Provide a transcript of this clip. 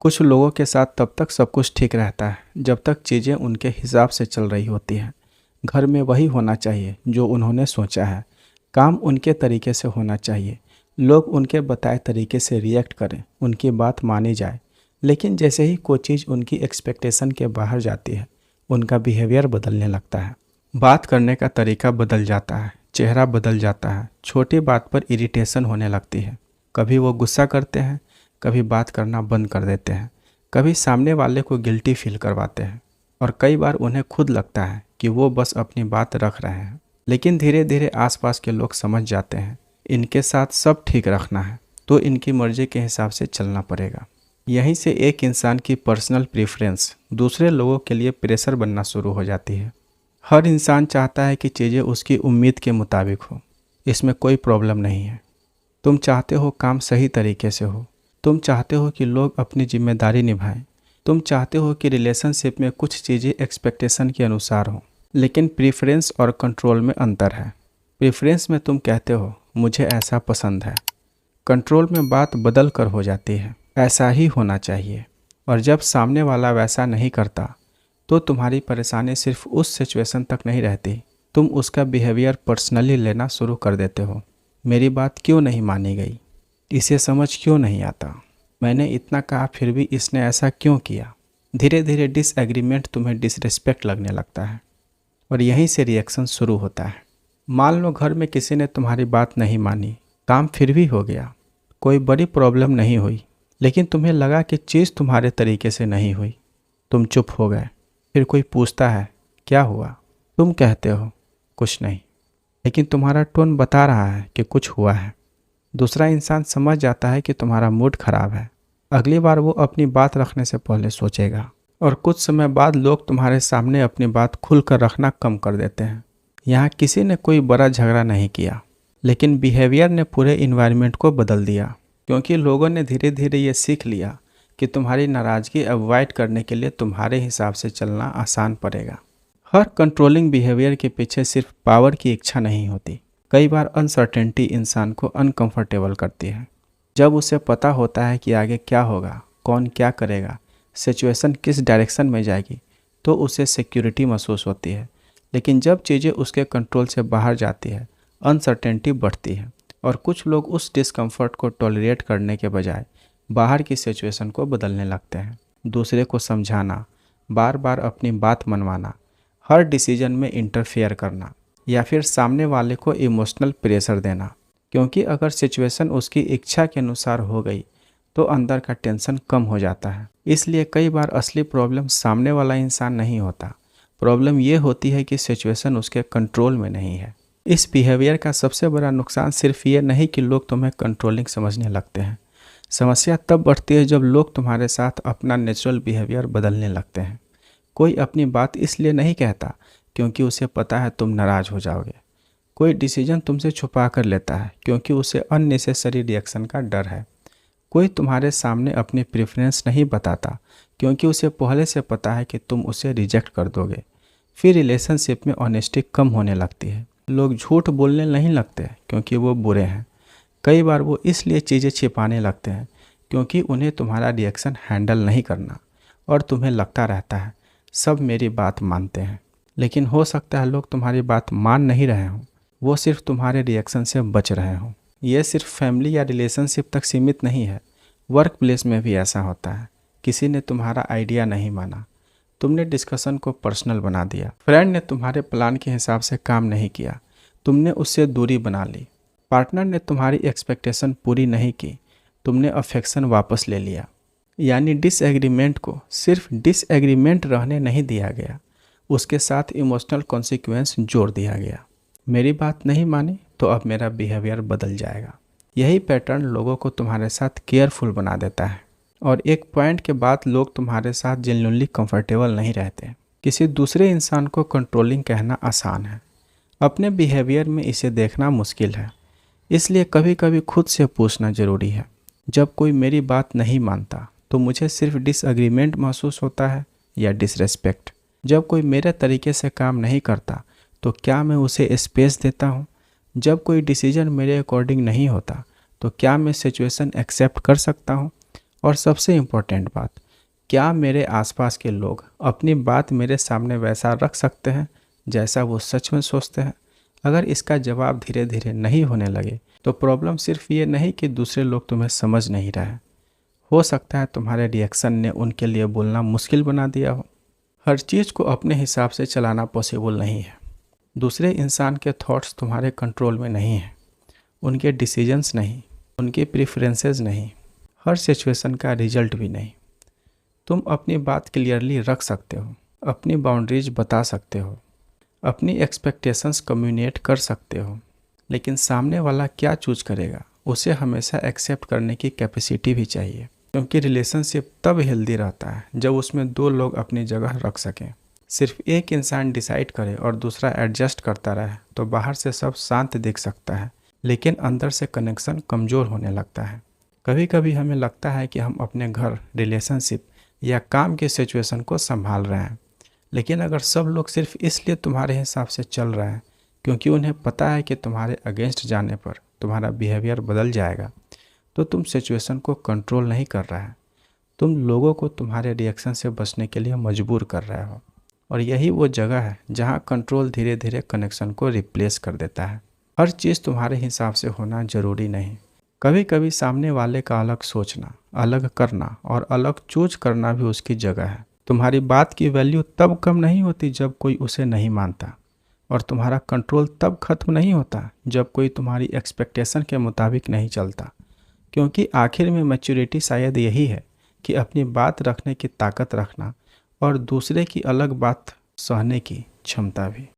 कुछ लोगों के साथ तब तक सब कुछ ठीक रहता है जब तक चीज़ें उनके हिसाब से चल रही होती हैं। घर में वही होना चाहिए जो उन्होंने सोचा है, काम उनके तरीके से होना चाहिए, लोग उनके बताए तरीके से रिएक्ट करें, उनकी बात मानी जाए। लेकिन जैसे ही कोई चीज़ उनकी एक्सपेक्टेशन के बाहर जाती है, उनका बिहेवियर बदलने लगता है। बात करने का तरीका बदल जाता है, चेहरा बदल जाता है, छोटी बात पर इरिटेशन होने लगती है। कभी वो गुस्सा करते हैं, कभी बात करना बंद कर देते हैं, कभी सामने वाले को गिल्टी फील करवाते हैं, और कई बार उन्हें खुद लगता है कि वो बस अपनी बात रख रहे हैं। लेकिन धीरे धीरे आसपास के लोग समझ जाते हैं इनके साथ सब ठीक रखना है तो इनकी मर्जी के हिसाब से चलना पड़ेगा। यहीं से एक इंसान की पर्सनल प्रेफरेंस दूसरे लोगों के लिए प्रेशर बनना शुरू हो जाती है। हर इंसान चाहता है कि चीज़ें उसकी उम्मीद के मुताबिक हो। इसमें कोई प्रॉब्लम नहीं है। तुम चाहते हो काम सही तरीके से हो, तुम चाहते हो कि लोग अपनी जिम्मेदारी निभाएं, तुम चाहते हो कि रिलेशनशिप में कुछ चीज़ें एक्सपेक्टेशन के अनुसार हों। लेकिन प्रेफरेंस और कंट्रोल में अंतर है। प्रेफरेंस में तुम कहते हो मुझे ऐसा पसंद है, कंट्रोल में बात बदल कर हो जाती है ऐसा ही होना चाहिए। और जब सामने वाला वैसा नहीं करता तो तुम्हारी परेशानी सिर्फ उस सिचुएशन तक नहीं रहती, तुम उसका बिहेवियर पर्सनली लेना शुरू कर देते हो। मेरी बात क्यों नहीं मानी गई, इसे समझ क्यों नहीं आता, मैंने इतना कहा फिर भी इसने ऐसा क्यों किया। धीरे धीरे डिसएग्रीमेंट तुम्हें डिसरिस्पेक्ट लगने लगता है और यहीं से रिएक्शन शुरू होता है। मान लो घर में किसी ने तुम्हारी बात नहीं मानी, काम फिर भी हो गया, कोई बड़ी प्रॉब्लम नहीं हुई, लेकिन तुम्हें लगा कि चीज़ तुम्हारे तरीके से नहीं हुई। तुम चुप हो गए। फिर कोई पूछता है क्या हुआ, तुम कहते हो कुछ नहीं, लेकिन तुम्हारा टोन बता रहा है कि कुछ हुआ है। दूसरा इंसान समझ जाता है कि तुम्हारा मूड खराब है। अगली बार वो अपनी बात रखने से पहले सोचेगा। और कुछ समय बाद लोग तुम्हारे सामने अपनी बात खुलकर रखना कम कर देते हैं। यहाँ किसी ने कोई बड़ा झगड़ा नहीं किया, लेकिन बिहेवियर ने पूरे इन्वायरमेंट को बदल दिया, क्योंकि लोगों ने धीरे धीरे ये सीख लिया कि तुम्हारी नाराज़गी अवॉइड करने के लिए तुम्हारे हिसाब से चलना आसान पड़ेगा। हर कंट्रोलिंग बिहेवियर के पीछे सिर्फ पावर की इच्छा नहीं होती। कई बार अनसर्टेनिटी इंसान को अनकंफर्टेबल करती है। जब उसे पता होता है कि आगे क्या होगा, कौन क्या करेगा, सिचुएशन किस डायरेक्शन में जाएगी, तो उसे सिक्योरिटी महसूस होती है। लेकिन जब चीज़ें उसके कंट्रोल से बाहर जाती है, अनसर्टेनिटी बढ़ती है और कुछ लोग उस डिस्कम्फर्ट को टॉलरेट करने के बजाय बाहर की सिचुएशन को बदलने लगते हैं। दूसरे को समझाना, बार बार अपनी बात मनवाना, हर डिसीजन में इंटरफेयर करना या फिर सामने वाले को इमोशनल प्रेशर देना। क्योंकि अगर सिचुएशन उसकी इच्छा के अनुसार हो गई तो अंदर का टेंशन कम हो जाता है। इसलिए कई बार असली प्रॉब्लम सामने वाला इंसान नहीं होता, प्रॉब्लम ये होती है कि सिचुएशन उसके कंट्रोल में नहीं है। इस बिहेवियर का सबसे बड़ा नुकसान सिर्फ ये नहीं कि लोग तुम्हें कंट्रोलिंग समझने लगते हैं। समस्या तब बढ़ती है जब लोग तुम्हारे साथ अपना नेचुरल बिहेवियर बदलने लगते हैं। कोई अपनी बात इसलिए नहीं कहता क्योंकि उसे पता है तुम नाराज़ हो जाओगे। कोई डिसीजन तुमसे छुपा कर लेता है क्योंकि उसे अननेसेसरी रिएक्शन का डर है। कोई तुम्हारे सामने अपनी प्रेफरेंस नहीं बताता क्योंकि उसे पहले से पता है कि तुम उसे रिजेक्ट कर दोगे। फिर रिलेशनशिप में ऑनेस्टी कम होने लगती है। लोग झूठ बोलने नहीं लगते क्योंकि वो बुरे हैं। कई बार वो इसलिए चीज़ें छिपाने लगते हैं क्योंकि उन्हें तुम्हारा रिएक्शन हैंडल नहीं करना और तुम्हें लगता रहता है सब मेरी बात मानते हैं। लेकिन हो सकता है लोग तुम्हारी बात मान नहीं रहे हों, वो सिर्फ तुम्हारे रिएक्शन से बच रहे हों। यह सिर्फ फैमिली या रिलेशनशिप तक सीमित नहीं है, वर्क प्लेस में भी ऐसा होता है। किसी ने तुम्हारा आइडिया नहीं माना, तुमने डिस्कशन को पर्सनल बना दिया। फ्रेंड ने तुम्हारे प्लान के हिसाब से काम नहीं किया, तुमने उससे दूरी बना ली। पार्टनर ने तुम्हारी एक्सपेक्टेशन पूरी नहीं की, तुमने अफेक्शन वापस ले लिया। यानी डिसएग्रीमेंट को सिर्फ डिसएग्रीमेंट रहने नहीं दिया गया, उसके साथ इमोशनल कॉन्सिक्वेंस जोड़ दिया गया। मेरी बात नहीं मानी तो अब मेरा बिहेवियर बदल जाएगा। यही पैटर्न लोगों को तुम्हारे साथ केयरफुल बना देता है और एक पॉइंट के बाद लोग तुम्हारे साथ जेन्युइनली कंफर्टेबल नहीं रहते। किसी दूसरे इंसान को कंट्रोलिंग कहना आसान है, अपने बिहेवियर में इसे देखना मुश्किल है। इसलिए कभी कभी खुद से पूछना ज़रूरी है, जब कोई मेरी बात नहीं मानता तो मुझे सिर्फ डिसएग्रीमेंट महसूस होता है या डिसरेस्पेक्ट। जब कोई मेरे तरीके से काम नहीं करता तो क्या मैं उसे स्पेस देता हूँ? जब कोई डिसीजन मेरे अकॉर्डिंग नहीं होता तो क्या मैं सिचुएशन एक्सेप्ट कर सकता हूँ? और सबसे इम्पोर्टेंट बात, क्या मेरे आसपास के लोग अपनी बात मेरे सामने वैसा रख सकते हैं जैसा वो सच में सोचते हैं? अगर इसका जवाब धीरे धीरे नहीं होने लगे तो प्रॉब्लम सिर्फ ये नहीं कि दूसरे लोग तुम्हें समझ नहीं रहे, हो सकता है तुम्हारे रिएक्शन ने उनके लिए बोलना मुश्किल बना दिया हो। हर चीज़ को अपने हिसाब से चलाना पॉसिबल नहीं है। दूसरे इंसान के थॉट्स तुम्हारे कंट्रोल में नहीं हैं, उनके डिसीजंस नहीं, उनके प्रेफरेंसेस नहीं, हर सिचुएशन का रिजल्ट भी नहीं। तुम अपनी बात क्लियरली रख सकते हो, अपनी बाउंड्रीज बता सकते हो, अपनी एक्सपेक्टेशंस कम्युनिकेट कर सकते हो, लेकिन सामने वाला क्या चूज करेगा उसे हमेशा एक्सेप्ट करने की कैपेसिटी भी चाहिए, क्योंकि रिलेशनशिप तब हेल्दी रहता है जब उसमें दो लोग अपनी जगह रख सकें। सिर्फ एक इंसान डिसाइड करे और दूसरा एडजस्ट करता रहे तो बाहर से सब शांत दिख सकता है, लेकिन अंदर से कनेक्शन कमज़ोर होने लगता है। कभी कभी हमें लगता है कि हम अपने घर, रिलेशनशिप या काम के सिचुएशन को संभाल रहे हैं, लेकिन अगर सब लोग सिर्फ इसलिए तुम्हारे हिसाब से चल रहे हैं क्योंकि उन्हें पता है कि तुम्हारे अगेंस्ट जाने पर तुम्हारा बिहेवियर बदल जाएगा, तो तुम सिचुएशन को कंट्रोल नहीं कर रहे हैं, तुम लोगों को तुम्हारे रिएक्शन से बचने के लिए मजबूर कर रहे हो। और यही वो जगह है जहाँ कंट्रोल धीरे धीरे कनेक्शन को रिप्लेस कर देता है। हर चीज़ तुम्हारे हिसाब से होना ज़रूरी नहीं। कभी कभी सामने वाले का अलग सोचना, अलग करना और अलग चूज करना भी उसकी जगह है। तुम्हारी बात की वैल्यू तब कम नहीं होती जब कोई उसे नहीं मानता, और तुम्हारा कंट्रोल तब खत्म नहीं होता जब कोई तुम्हारी एक्सपेक्टेशन के मुताबिक नहीं चलता। क्योंकि आखिर में मैच्योरिटी शायद यही है कि अपनी बात रखने की ताकत रखना और दूसरे की अलग बात सहने की क्षमता भी।